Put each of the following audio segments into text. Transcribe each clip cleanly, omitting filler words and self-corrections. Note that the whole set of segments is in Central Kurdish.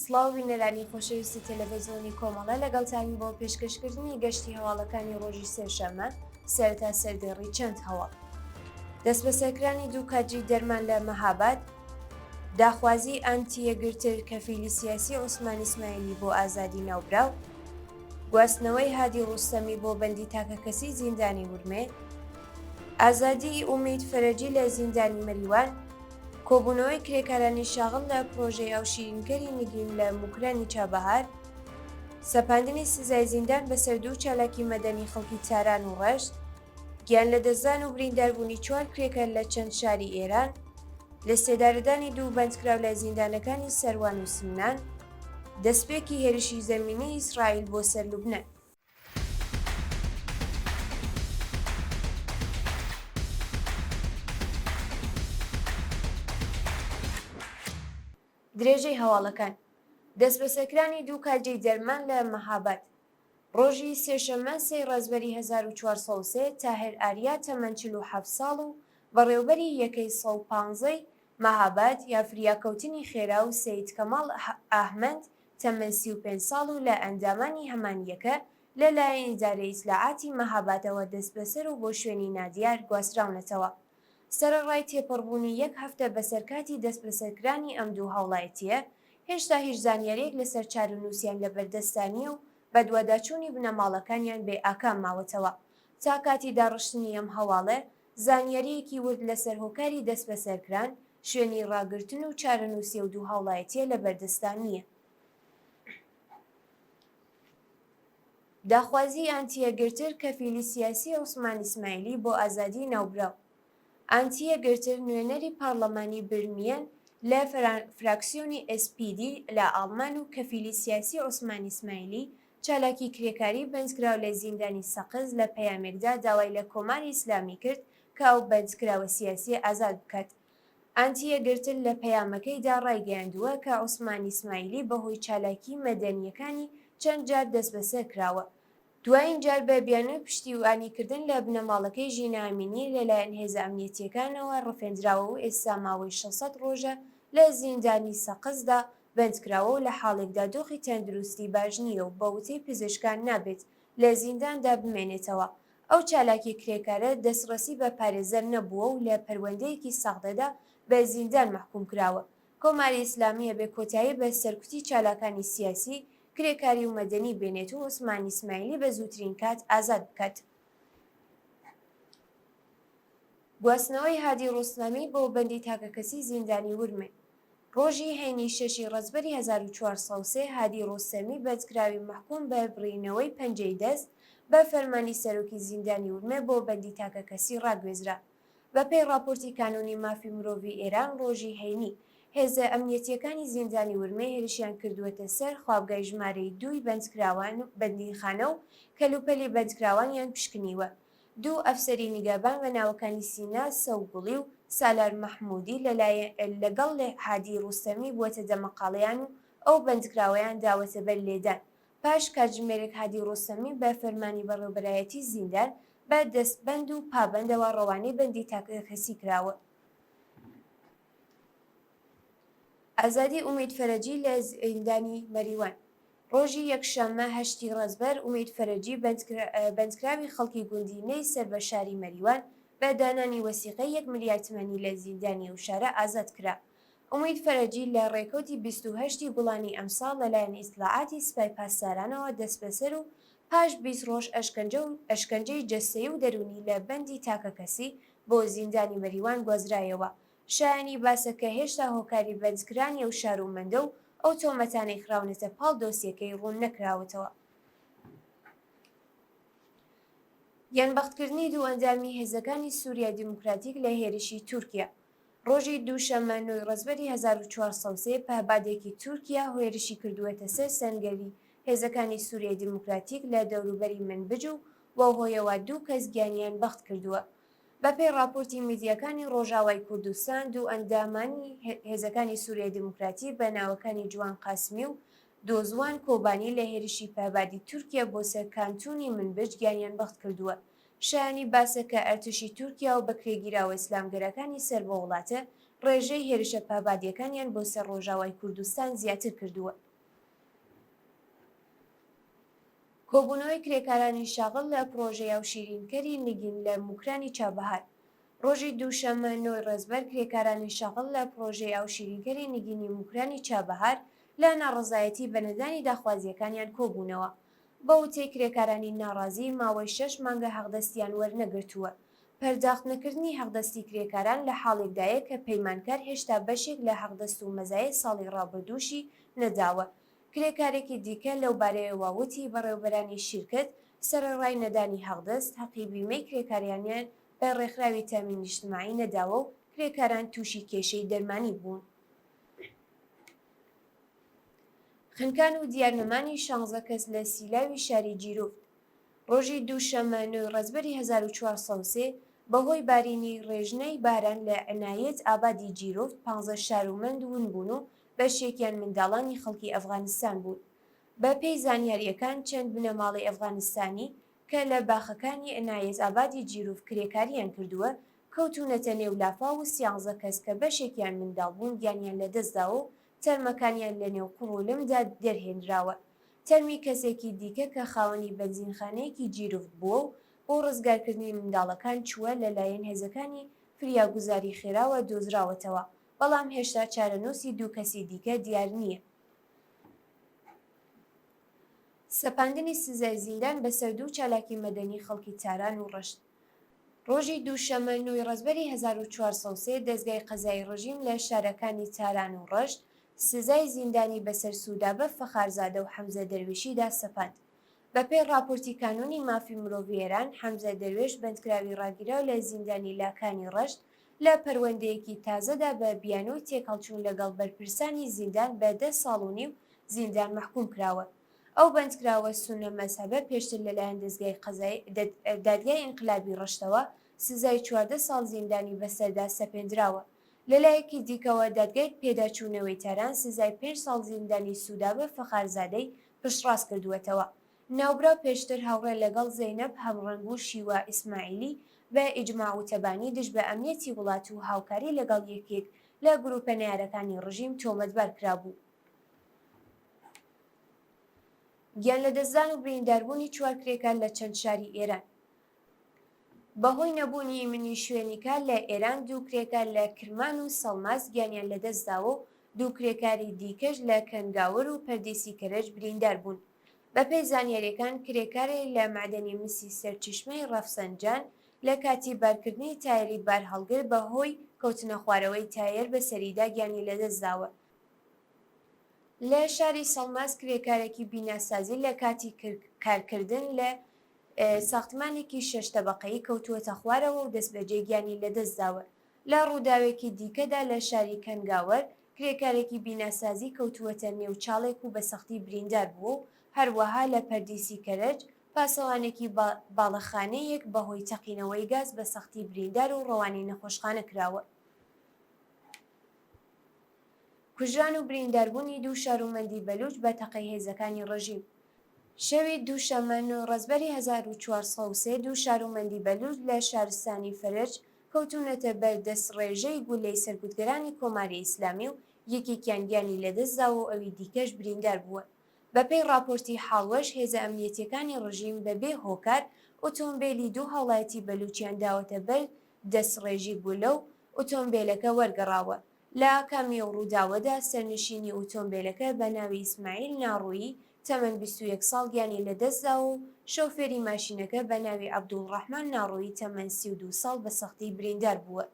سڵاو بینەرانی خۆشەویستی تەلەڤیزیۆنی کۆمەڵە لەگەڵتانی بۆ پێشکەشکردنی گەشتی هەواڵەکانی ڕۆژی سێشەممە سەرەتا سەردێڕی چەند هەواڵ. دەست بەسەرکرانی دوو کادری دەرمان لە مەهاباد، داخوازی ئانتیەگرتر کەفیلی سیاسی عوسمان ئیسماعیلی بۆ ئازادی ناوبراو، گواستنەوەی هادی ڕوستەمی بۆ بەندی تاکەکەسی زیندانی ورمێ، ئازادی ئومید فەرەجی لە زیندانی مەریوان، کۆبوونەوەی کرێکارانی شاغڵ لە پرۆژەی ئاوشیرینکەری نگین لە موکرانی چابەهار، سەپاندنی سزای زیندان بەسەر دوو چالاکی مەدەنی خەڵکی تاران و ڕەشت، گیان لە دەستدان و برینداربوونی 4 کرێکار لە چەند شاری ئێران، لە سێدارەدانی دوو بەندکراو لە زیندانەکانی سەروان و سمنان، دەستپێکی هێرشی زەمینی ئیسرائیل بۆ سەر لوبنان. درێژەی هەواڵەکان دەست بەسەرکرانی دوو کادری دەرمان لە مەهاباد. ڕۆژی سێشەممە 3 ڕێزبەری 1403 تاهر ئاریا تەمەن 47 ساڵ و بەڕێوەبەری یەکەی 115ی مەهاباد یافریاکەوتنی خێرا و سەید کەماڵ ئاحمەد تەمەن 35 ساڵ و لە ئەندامانی هەمانیەکە لەلایەن ئیدارەی ئیسلاحاتی مەهابادەوە دەست بەسەر و بۆ شوێنی نادیار گواستراونەتەوە. سەرەڕای تێپەڕبوونی یەک هەفتە بەسەرکاتی دەست بەسەرکرانی ئەم دوو هاوڵاتیە، هێشتا هیچ زانیاریەک لەسەر چارەنووسیان لە بەردەستانیە و بە دوواداچوونی بنەماڵەکانیان بێ ئاکام ماوەتەوە. تا کاتی داڕشتنی ئەم هەواڵە زانیاریەکی ورد لەسەر هۆکاری دەست بەسەرکران، شوێنی ڕاگرتن و چارەنووسی و دوو هاوڵاتیە لە بەردەستان نییە. داخوازی ئانتیەگرتر کەفیلی سیاسی عوسمان ئیسماعیلی بۆ ئازادی ناوبراو. ئانتیەگرتر نوێنەری پاڕلەمانی برمیەن لە فراکسیۆنی SPD لە ئاڵمان و کەفیلی سیاسی عوسمان ئیسماعیلی چالاکی کرێکاری بەندکراو لە زیندانی سەقز لە پەیامێکدا داوای لە کۆماری ئیسلامی کرد کە ئەو بەندکراوە سیاسی ئازاد بکات. ئانتیەگرتر لە پەیامەکەیدا ڕایگەیاندووە کە عوسمان ئیسماعیلی بەهۆی چالاکی مەدەنیەکانی چەند جار دەست بەسەر کراوە. دوایین جار بە بیانووی پشتیوانیکردن لە بنەماڵەکەی ژینە ئامینی لەلایەن هێزە ئەمنیەتیەکانەوە ڕفێندراوە و ئێستا ماوەی 600 ڕۆژە لە زیندانی سەقزدا بەندکراوە و لە حاڵێکدا دۆخی تەندروستی باش نییە و بە وتەی پزیشکان نابێت لە زینداندا بمێنێتەوە. ئەو چالاکی کرێکارە دەستڕەسی بە پارێزەر نەبووە و لە پەروەندەیەکی ساغدەدا بە زیندان مەحکوم کراوە. کۆماری ئیسلامیە بێ کۆتایی بە سەرکوتی چالاکانی سیاسی، کرێکاری و مەدەنی بێنێت و عوسمان ئیسماعیلی بە زووترین کات ئازاد بکات. گواستنەوەی هادی ڕوستەمی بۆ بەندی تاکەکەسی زیندانی ورمێ. ڕۆژی هەینی 6 ڕەزبەری 1403 هادی ڕوستەمی بەندکراوی مەحکوم بە برینەوەی پەنجەی دەست بە فەرمانی سەرۆکی زیندانی ورمێ بۆ بەندی تاکەکەسی ڕاگوێزرا. بەپێی راپۆرتی کانۆنی مافی مرۆڤی ئێران ڕۆژی هەینی هێزە ئەمنیەتیەکانی زیندانی ورمێ هێرشیان کردووەتە سەر خوابگای ژمارەی 2 بەندکراوان بەندیخانە و کەلوپەلی بەندکراوانیان پشکنیوە. دوو ئەفسەری نیگەبان بە ناوەکانی سینا سەوگوڵی و سالار مەحموودی لەگەڵ هادی ڕوستەمی بووەتە دەمەقاڵیان و ئەو بەندکراوەیان داوەتە بەر لێدان. پاش کاتژمێرێک هادی ڕوستەمی بە فەرمانی بەڕێوەبەرایەتی زیندان بە دەستبەند و پابەندەوە ڕەوانەی بەندی تاکەکەسی کراوە. ئازادی ئومید فەرەجی لە زیندانی مەریوان. ڕۆژی یەکشەممە 8 ڕەزبەر ئومید فەرەجی بەندکراوی خەڵکی گوندینەی سەر بە شاری مەریوان بە دانانی وەسیقەی 1 ملیار تمەنی لە زیندانی ئەو شارە ئازاد کرا. ئومید فەرەجی لە ڕێکەوتی 28 گوڵانی ئەمساڵ لەلایەن ئیسلاحاتی سوپای پاسدارانەوە دەست بەسەر و پاش 20 ڕۆژ ئەشکەنجەی جەستەیی و دەرونی لە بەندی تاکەکەسی بۆ زیندانی مەریوان گۆزرایەوە. شایانی باسەکە هێشتا هۆکاری بەندکرانی ئەو شار و مەندە و ئەو تۆمەتانەی خراونەتە پاڵ دۆسیەکەی ڕوون نەکراوەتەوە. یانبەختکردنی دوو ئەندامی هێزەکانی سووریای دیموکراتیک لە هێرشی تورکیا. ڕۆژی دووشەممە 9 ڕەزبەری 1403 پابادێکی تورکیا هێرشی کردووەتە سەر سەنگەری هێزەکانی سووریای دیموکراتیک لە دەوروبەری منبج و هۆیەوە دوو کەس گیانیان بەخت کردووە. بەپێی راپۆرتی میدیاکانی ڕۆژاوای کوردستان، دوو ئەندامانی هێزەکانی سووریای دیموکراتی بە ناوەکانی جوان قاسمی و دۆزوان کۆبانی لە هێرشی پابادی تورکیا بۆ سەر کانتونی منبج گیانیان بەخت کردووە. شایانی باسەکە ئەرتشی تورکیا و بەکرێگیراوە ئیسلامگەرەکانی سەر بە وڵاتە ڕێژەی هێرشە پابادیەکانیان بۆ سەر ڕۆژاوای کوردستان زیاتر کردووە. کۆبوونەوەی کرێکارانی شاغڵ لە پرۆژەیە و شیرینکەری نگین لە موکرانی چابەهار. ڕۆژی دووشەمە 9 ڕێزبەر کرێکارانی شاغڵ لە پرۆژەی ئاو شیرینکەری نگینی موکرانی چابەهار لە ناڕەزایەتی بەنەدانی داخوازیەکانیان کۆبوونەوە. بە وتەی کرێکارانی ناڕازی ماوەی 6 مانگە حەقدەستیان وەرنەگرتووە. پەرداخت نەکردنی حەقدەستی کرێکاران لە حاڵێکدایە کە پەیمانکار هێشتا بەشێک لە حەقدەست و مەزایە ساڵی ڕابردووشی نەداوە. کرێکارێکی دیکە لەو بارەیەوە وتی بەڕێوەبەرانی شیرکەت سەرەڕای نەدانی حەقدەست حەقی بیمەی کرێکاریانیان بە ڕێکخراوی تامینی نیشتیماعی نەداوە و کرێکاران تووشی کێشەی دەرمانی بوون. خنکان و دیارنەمانی 16 کەس لە سیلاوی شاری جیرۆفت. ڕۆژی دووشەمە 9 ڕێزبەری 1403 بەهۆی بارینی ڕێژنەی باران لە عنایەت ئابادی جیرۆفت 15 شارومەند ون بوون و بەشێکیان منداڵانی خەڵکی ئەفغانستان بوون. بە پێی زانیاریەکان چەند بنەماڵی ئەفغانستانی کە لە باخەکانی عنایەت ئابادی جیرۆف کرێکاریان کردووە کەوتونەتە نێولافا و 13 کەس کە بەشێکیان منداڵ بوون گیانیان لەدەستداوە و تەرمەکانیان لە نێو قوڕولمدا دەرهێنراوە. تەرمی کەسێکی دیکە کە خاوەنی بەنزینخانەیەکی جیرۆفت بووە و بۆ ڕزگارکردنی منداڵەکان چووە لەلایەن هێزەکانی فریاگوزاری خێراوە دۆزراوەتەوە، بەڵام هێشتا چارەنووسی دوو کەسی دیکە دیار نییە. سەپاندنی سزای زیندان بەسەر دوو چالاکی مەدەنی خەڵکی تاران و ڕەشت. ڕۆژی دووشەمە 9 ڕێزبەری 1403 دەستگای قەزای ڕژیم لە شارەکانی تاران و ڕەشت سزای زیندانی بەسەر سوودابە فەخارزادە و حەمزە دەروێشیدا سەپاند. بەپێی راپۆرتی کانونی مافی مرۆڤێران حەمزە دەروێش بەندکراوی ڕاگیراو لە زیندانی لاکانی ڕەشت لە پەروەندەیەکی تازەدا بە بیانووی تێکەڵچوون لەگەڵ بەرپرسانی زیندان بە 10 ساڵ و نیو زیندان مەحکوم کراوە. ئەو بەندکراوە سونە مەزهەبە پێشتر لەلایەن دادگای ئینقلابی ڕەشتەوە سزای 14 ساڵ زیندانی بەسەردا سەپێنراوە. لەلایەکی دیکەوە دادگای پێداچوونەوەی تاران سزای 5 ساڵ زیندانی سوودابە فەخارزادەی پشتڕاست کردووەتەوە. ناوبراو پێشتر هاوڕێ لەگەڵ زەینەب هەمڕەنگ و شیوا ئیسماعیلی بە ئیجماع و تەبانی دژ بە ئەمنیەتی وڵات و هاوکاری لەگەڵ یەکێک لە گروپە نەیارەکانی ڕژیم تۆمەتبار کرابوو. گیان لە دەستدان و برینداربوونی 4 کرێکار لە چەند شاری ئێران. بەهۆی نەبوونی منی شوێنیکار لە ئێران دوو کرێکار لە کرمان و سەڵماس گیانیان لەدەستداوە و دوو کرێکاری دیکەش لە کەنگاور و پەردێسی کەرەج بریندار بوون. بەپێی زانیاریەکان کرێکارێک لە معدەنی مسی سەرچشمەی ڕەفسەنجان لە کاتی بارکردنی تایری بار هەڵگر بەهۆی کەوتنە خوارەوەی تایر بە سەریدا گیانی لەدەستداوە. لە شاری سەڵماس کرێکارێکی بیناسازی لە کاتی کارکردن لە ساختمانێکی 6 تەبەقەیی کەوتووەتە خوارەوە و دەستبەجێ گیانی لەدەستداوە. لە ڕووداوێکی دیکەدا لە شاری کەنگاوەر کرێکارێکی بیناسازی کەوتووەتە نێوچاڵێک و بە سەختی بریندار بوو و هەروەها لە پەردیسی کەرەج پاسەوانێکی باڵەخانەیەک بەهۆی تەقینەوەی گاز بە سەختی بریندار و ڕەوانی نەخۆشخانە کراوە. کوژران و برینداربوونی دوو شارومەندی بەلوچ بە تەقەی هێزەکانی ڕژیم. شەوی دووشەمە 9 ڕێزبەری 1403 دوو شارومەندی بەلوچ لە شارستانی فەرەج کەوتونەتە بەر دەستڕێژەی گولەی سەرکوتگەرانی کۆماری ئیسلامی و یەکێکیان گیانی لەدەستداوە و ئەوی دیکەش بریندار بووە. بەپێی راپۆرتی حاڵوەش هێزە ئەمنیەتیەکانی ڕژیم بەبێ هۆکار ئۆتۆمبیلی دوو هاوڵاتی بەلوچیان داوەتە بەر دەستڕێژی گولە و ئۆتۆمبیلەکە وەرگەڕاوە. لە کامی ڕووداوەدا سەرنشینی ئۆتۆمبیلەکە بە ناوی ئیسماعیل ناڕوویی تەمەن 21 ساڵ گیانی لەدەستداوە و شۆفێری ماشینەکە بە ناوی عەبدوڵڕەحمان ناڕوویی تەمەن 32 ساڵ بە سەختی بریندار بووە.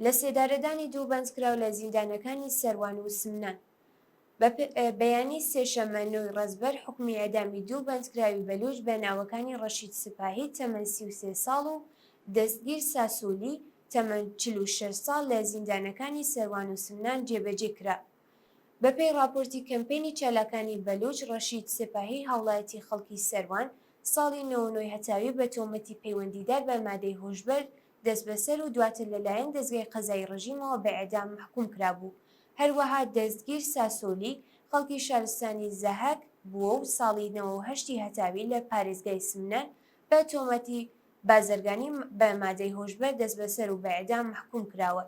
لە سێدارەدانی دوو بەندکراو لە زیندانەکانی سەروان و سمنان. بەیانی سێشەمە 9 ڕێزبەر حکمی ئەدامی دوو بەندکراوی بەلوچ بە ناوەکانی ڕەشید سپاهی تەمەن 33 ساڵ و دەستگیر ساسوولی تەمەن 46 ساڵ لە زیندانەکانی سەروان و سمنان جێبەجێ کرا. بەپێی راپۆرتی کەمپێنی چالاکانی بەلوچ ڕەشید سپاهی هاوڵاتی خەڵکی سەروان ساڵی 99 هەتاوی بە تۆمەتی پەیوەندیدار بە مادەی هۆشبەر دەست بەسەر و دواتر لەلایەن دەستگای قەزای ڕژیمەوە بە ئێعدام محکوم کرابوو. هەروەها دەستگیر ساسۆلی خەڵکی شارستانی زەهەک بووە و ساڵی 98 هەتاوی لە پارێزگای سمنان بە تۆمەتی بازرگانی بە مادەی هۆشبەر دەست بەسەر و بە ئێعدام محکوم کراوە.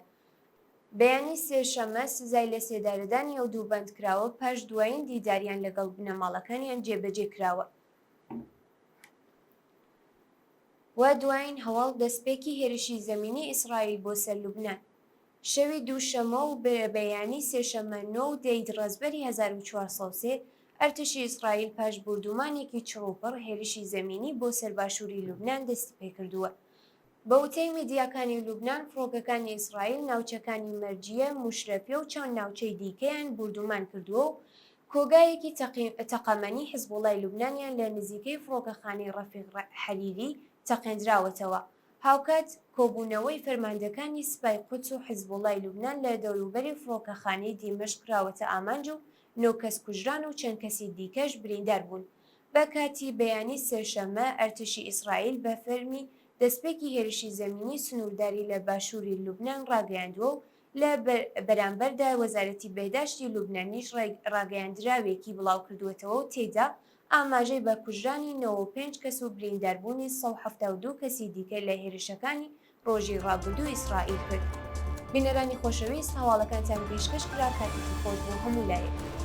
بەیانی سێشەممە سزای لە سێدارەدانی ئەو دوو بەندکراوە پاش دوایین دیداریان لەگەڵ بنەماڵەکانیان جێبەجێ کراوە. و دوایین هەواڵ دەستپێکی هێرشی زەمینی ئیسرائیل بۆ سەر لوبنان. شەوی دووشەمە و بەیانی سێشەممە 9 ڕەزبەری 1403 ئەرتشی ئیسرائیل پاش بردومانێکی چڕوپڕ هێرشی زەمینی بۆ سەر باشووری لوبنان دەستی پێکردووە. بە وتەی میدیاکانی لوبنان، فڕۆکەکانی ئیسرائیل ناوچەکانی مەرجیە، موشرەفیە و چەند ناوچەی دیکەیان بردومان کردووە و کۆگایەکی تەقەمەنی حیزبوڵای لوبنانیان لە نزیکەی فڕۆکەخانەی ڕەفیق حەریری تەقێنراوەتەوە. هاوکات کۆبوونەوەی فەرماندەکانی سوپای قودس و حیزبوڵای لوبنان لە دەوروبەری فڕۆکەخانەی دیمەشق کراوەتە ئامانج و 9 کەس کوژران و چەند کەسی دیکەش بریندار بوون. بە کاتی بەیانی سێشەممە ئەرتشی ئیسرائیل بە فەرمی دەستپێکی هێرشی زەمینی سنوورداری لە باشووری لوبنان ڕاگەیاندووە و لە بەرامبەردا وەزارەتی بەهداشتی لوبنانیش ڕاگەیاندراوێکی بڵاو کردوێتەوە و تێدا ئاماژەی بە کوژرانی 95 کەس و برینداربوونی 172 کەسی دیکە لە هێرشەکانی ڕۆژی ڕابردوو ئیسرائیل کرد. بینەرانی خۆشەویست، هەواڵەکانتان پێشکەش کرا. کاتێکی خۆش بۆ هەموو لایەک.